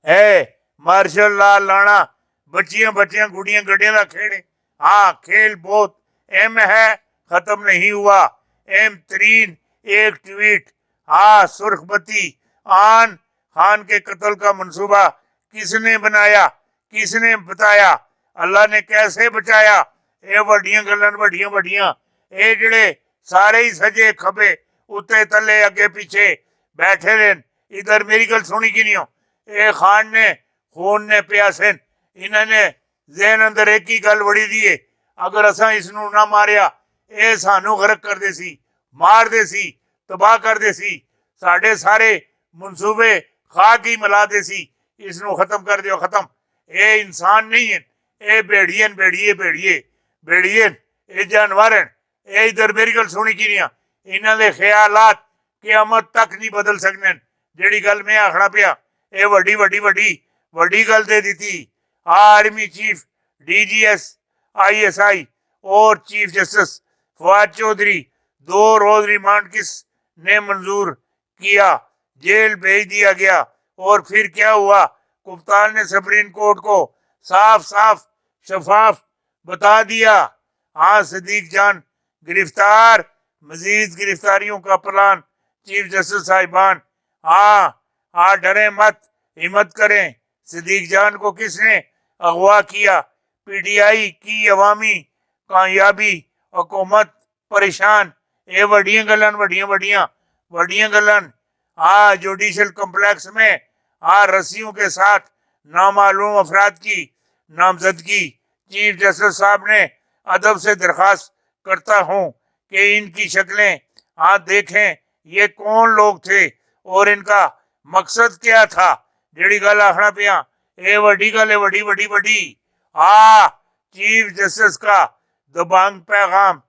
ہے martial law لانا بچیاں گڑیاں گڈیاں دا کھیڑے. ہاں کھیل بہت اہم ہے، ختم نہیں ہوا. اہم ترین ایک ٹویٹ. ہاں سرخ بتی آن خان کے قتل کا منصوبہ کس نے بنایا، کس نے بتایا، اللہ نے کیسے بچایا. اے وڈیاں گلاں وڈیاں اے جڑے سارے ہی سجے کھبے اتنے تلے اگے پیچھے بیٹھے رہن. ادھر میری گل سنی کی نہیں ہو. اے خان نے خون نے پیاسن انہوں نے ذہن اندر ایک ہی گل وڑی دیے، اگر اساں اس نو نہ ماریا اے سانو غرق کر دے سی، مار دے سی، تباہ کر دے سی، ساڈے سارے منصوبے خاک ہی ملا دے سی. اس نو ختم کر دیو ختم. اے انسان نہیں ہیں، اے بیڑیے اے جانور ہیں. اے ادھر میری گل سنی کی نہیں. انہاں دے خیالات قیامت تک نہیں بدل سکنے. جیڑی گل میں آخنا پیا اے وڈی گل دے دیتی. Army chief D G S I S I اور چیف جسٹس فواد چودھری 2 روز ریمانڈ کس نے منظور کیا، جیل بھیج دیا گیا. اور پھر کیا ہوا؟ کپتان نے سپریم کورٹ کو صاف شفاف بتا دیا. ہاں صدیق جان گرفتار، مزید گرفتاریوں کا پلان. چیف جسٹس صاحبان ہاں ڈریں مت، ہمت کریں. صدیق جان کو کس نے اغوا کیا؟ پی ٹی آئی کی عوامی کامیابی، حکومت پریشان. اے وڈیاں گلان جوڈیشل کمپلیکس میں رسیوں کے ساتھ نامعلوم افراد کی نامزدگی. چیف جسٹس صاحب نے ادب سے درخواست کرتا ہوں کہ ان کی شکلیں دیکھیں. یہ کون لوگ تھے اور ان کا مقصد کیا تھا؟ جیڑی گل آخنا پیا اے وڈی گل ہے، وڈی. چیف جسٹس کا دبانگ پیغام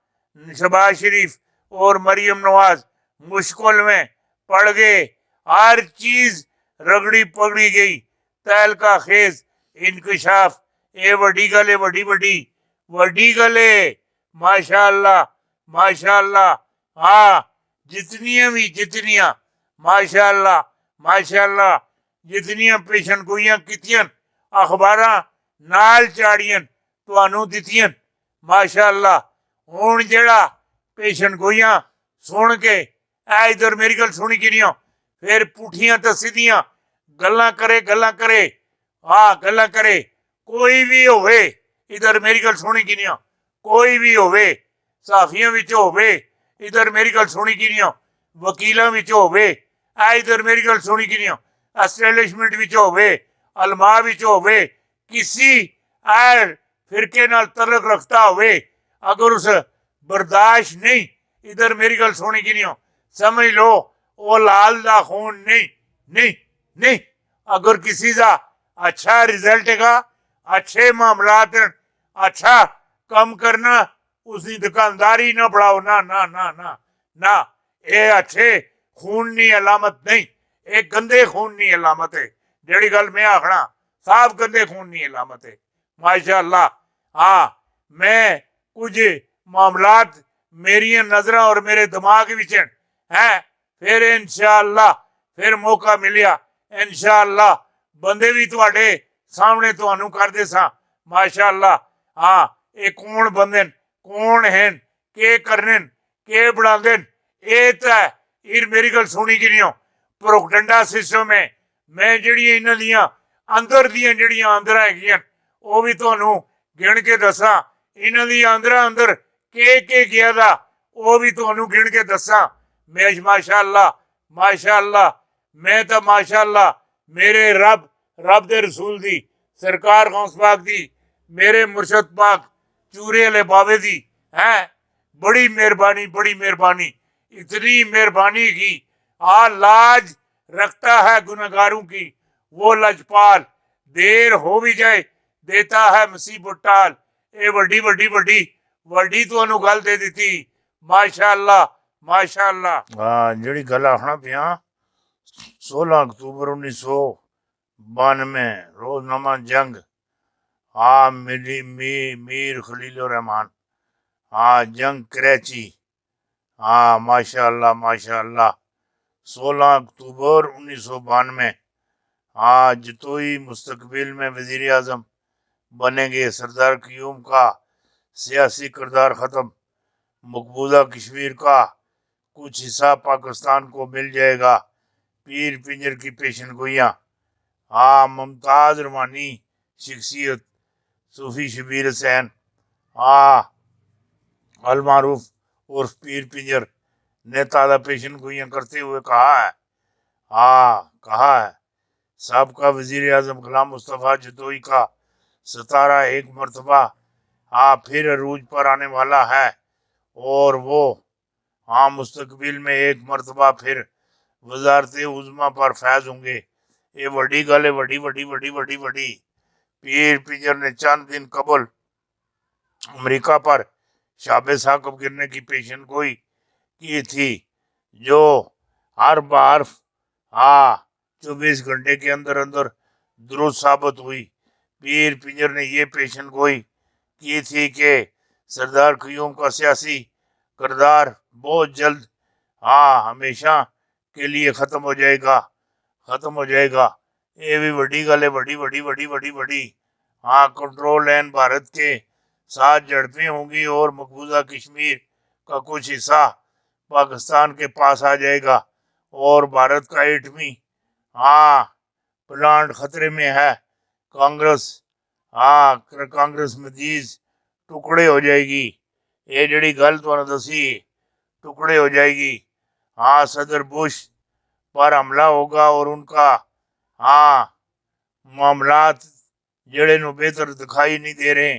شہباز شریف اور مریم نواز مشکل میں پڑ گئے. ہر چیز رگڑی پگڑی گئی. تہلکہ خیز انکشاف. اے وڈی گل ہے، وڈی گل ہے. ماشاء اللہ. جتنیاں ماشاء اللہ جتنیاں پیشن گوئیاں کیتیاں اخباراں نال چاڑیاں تانوں دتیاں. ماشاء اللہ. ہن جیڑا پیشن گوئیاں سن کے ادھر میری گل سنی کی نہیں ہو پھر پٹھیاں تے سیدھیاں گلاں کرے کوئی بھی ہوئے. ادھر میری گل سنی کی نہیں ہو کوئی بھی ہوئے، صحافیاں وچ ہوئے ادھر میری گل سنی کی نہیں ہو، وکیلاں وچ ہوئے ادھر میری گل سنی کی نہیں ہو، اسٹیبلشمنٹ وچ ہوئے، علماء وچ ہوئے، کسی فرقے نال تعلق رکھتا ہوئے، اگر اس برداشت نہیں ادھر میری گل سنی کی نہیں ہو سمجھ لو وہ لال دا خون نہیں. اگر کسی دا اچھا رزلٹ ہے، اچھے معاملات، اچھا کم کرنا، اس کی دکانداری نہ بڑھاؤ. نہ اے اچھے خون نی علامت نہیں، اے گندے خون نی علامت ہے. جیڑی گل میں آخنا صاف گندے خون نی علامت ہے. ماشاء اللہ. میں کچھ معاملات میری نظراں اور میرے دماغ وچ ہیں. پھر انشاءاللہ پھر موقع ملیا انشاءاللہ بندے بھی تواڈے سامنے تانوں کر دے ساں. ماشاء اللہ. اے کون بندے کون ہیں، کے کرنے کے بنا دین. اے تے میری گل سنی کی نہیں ہو پروپیگنڈا سسٹم میں جڑیاں انہاں دیاں اندر دیاں جڑیاں اندر ہیگیاں وہ بھی تانوں گن کے دساں. انہاں دی اندر کے گیا دا وہ بھی تانوں گن کے دساں. ماشاء اللہ میں تو ماشاء اللہ میرے رب دے رسول دی سرکار غوث پاک دی میرے مرشد پاک چورے والے بابے دی بڑی مہربانی اتنی مہربانی کی. لاج رکھتا ہے گنہگاروں کی وہ لجپال، دیر ہو بھی جائے دیتا ہے مصیبت ٹال. اے وڈی تانوں گل دے دیتی. ماشاء اللہ. جڑی گل آخنا پیا 16 اکتوبر 1992 روزنامہ جنگ. میر خلیل الرحمان. جنگ کریچی. ماشاء اللہ 16 اکتوبر 1992 آج جتوئی مستقبل میں وزیر اعظم بنیں گے، سردار قیوم کا سیاسی کردار ختم، مقبوضہ کشمیر کا کچھ حصہ پاکستان کو مل جائے گا، پیر پنجر کی پیشن گوئیاں۔ ممتاز روحانی شخصیت صوفی شبیر حسین المعروف عرف پیر پنجر نے تازہ پیشن گوئیاں کرتے ہوئے کہا ہے سابقہ وزیر اعظم غلام مصطفیٰ جتوئی کا ستارہ ایک مرتبہ پھر عروج پر آنے والا ہے، اور وہ مستقبل میں ایک مرتبہ پھر وزارت عظمیٰ پر فائز ہوں گے۔ یہ وڈی گل ہے، وڈی۔ پیر پنجر نے چند دن قبل امریکہ پر شعب ثاقب گرنے کی پیشن گوئی کی تھی، جو ہر بحرف 24 گھنٹے کے اندر درست ثابت ہوئی۔ پیر پنجر نے یہ پیشن گوئی کی تھی کہ سردار قیوم کا سیاسی کردار بہت جلد ہمیشہ کے لیے ختم ہو جائے گا۔ یہ بھی وڈی گل ہے، وڈی۔ کنٹرول لین بھارت کے ساتھ جھڑپیں ہوں گی اور مقبوضہ کشمیر کا کچھ حصہ پاکستان کے پاس آ جائے گا، اور بھارت کا ایٹمی پلانٹ خطرے میں ہے۔ کانگریس مزید ٹکڑے ہو جائے گی۔ یہ جڑی گل تو دسی ٹکڑے ہو جائے گی۔ صدر بش پر حملہ ہوگا اور ان کا معاملات جڑے نو بہتر دکھائی نہیں دے رہے۔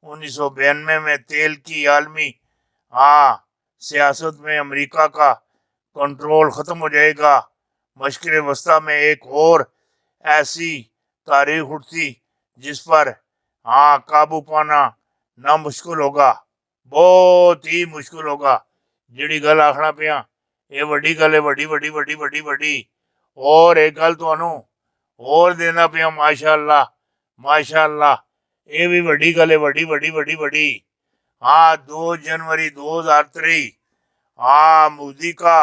1992 میں تیل کی عالمی سیاست میں امریکہ کا کنٹرول ختم ہو جائے گا۔ مشرق وسطیٰ میں ایک اور ایسی تاریخ اٹھتی جس پر قابو پانا نامشکل ہوگا، بہت ہی مشکل ہوگا۔ جڑی گل آخنا پیا یہ وڈی گل ہے، وڈی۔ اور ایک گل تو اور دینا پیا، ماشاءاللہ یہ بھی وڈی گل ہے، وڈی۔ 2 جنوری 2023 مودی کا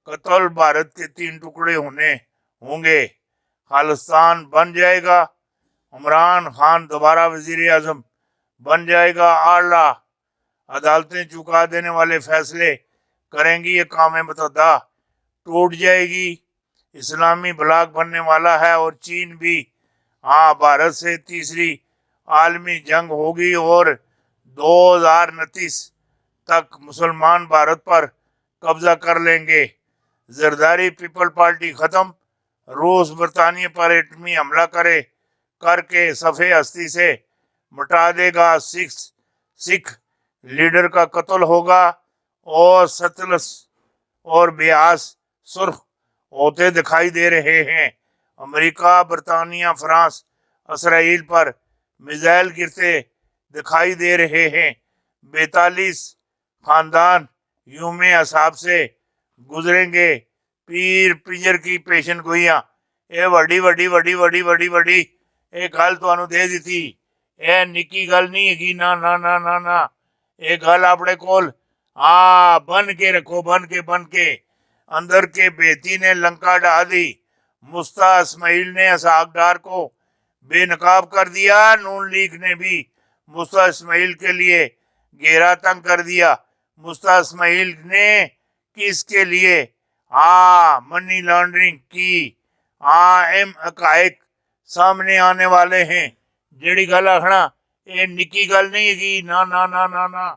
قتل، بھارت کے 3 ٹکڑے ہوں گے، خالصتان بن جائے گا، عمران خان دوبارہ وزیر اعظم بن جائے گا، اعلیٰ عدالتیں چکا دینے والے فیصلے کریں گی، یہ قوم متحدہ ٹوٹ جائے گی، اسلامی بلاک بننے والا ہے، اور چین بھی بھارت سے تیسری عالمی جنگ ہوگی، اور 2029 تک مسلمان بھارت پر قبضہ کر لیں گے۔ زرداری پیپل پارٹی ختم، روس برطانیہ پر ایٹمی حملہ کر کے صفحہ ہستی سے مٹا دے گا، سکھ لیڈر کا قتل ہوگا، اور ستلج اور بیاس سرخ ہوتے دکھائی دے رہے ہیں۔ امریکہ، برطانیہ، فرانس، اسرائیل پر میزائل گرتے دکھائی دے رہے ہیں۔ 42 خاندان یوم احتساب سے گزریں گے۔ پیر پنجر کی پیشن گوئیاں یہ وڈی یہ گل تو دے دیتی، یہ نکی گل نہیں ہے، نا یہ گل اپنے کول بن کے رکھو، بن کے اندر کے بیتی نے لنکا ڈھا دی، مصطفیٰ اسماعیل نے اسحاق ڈار کو بے نقاب کر دیا، نون لیگ نے بھی مصطفیٰ اسماعیل کے لیے گھیرا تنگ کر دیا۔ مصطفیٰ اسماعیل نے کس کے لیے منی لانڈرنگ کی اہم حقائق سامنے آنے والے ہیں۔ جڑی گل آخنا یہ نکی گل نہیں ہے، نا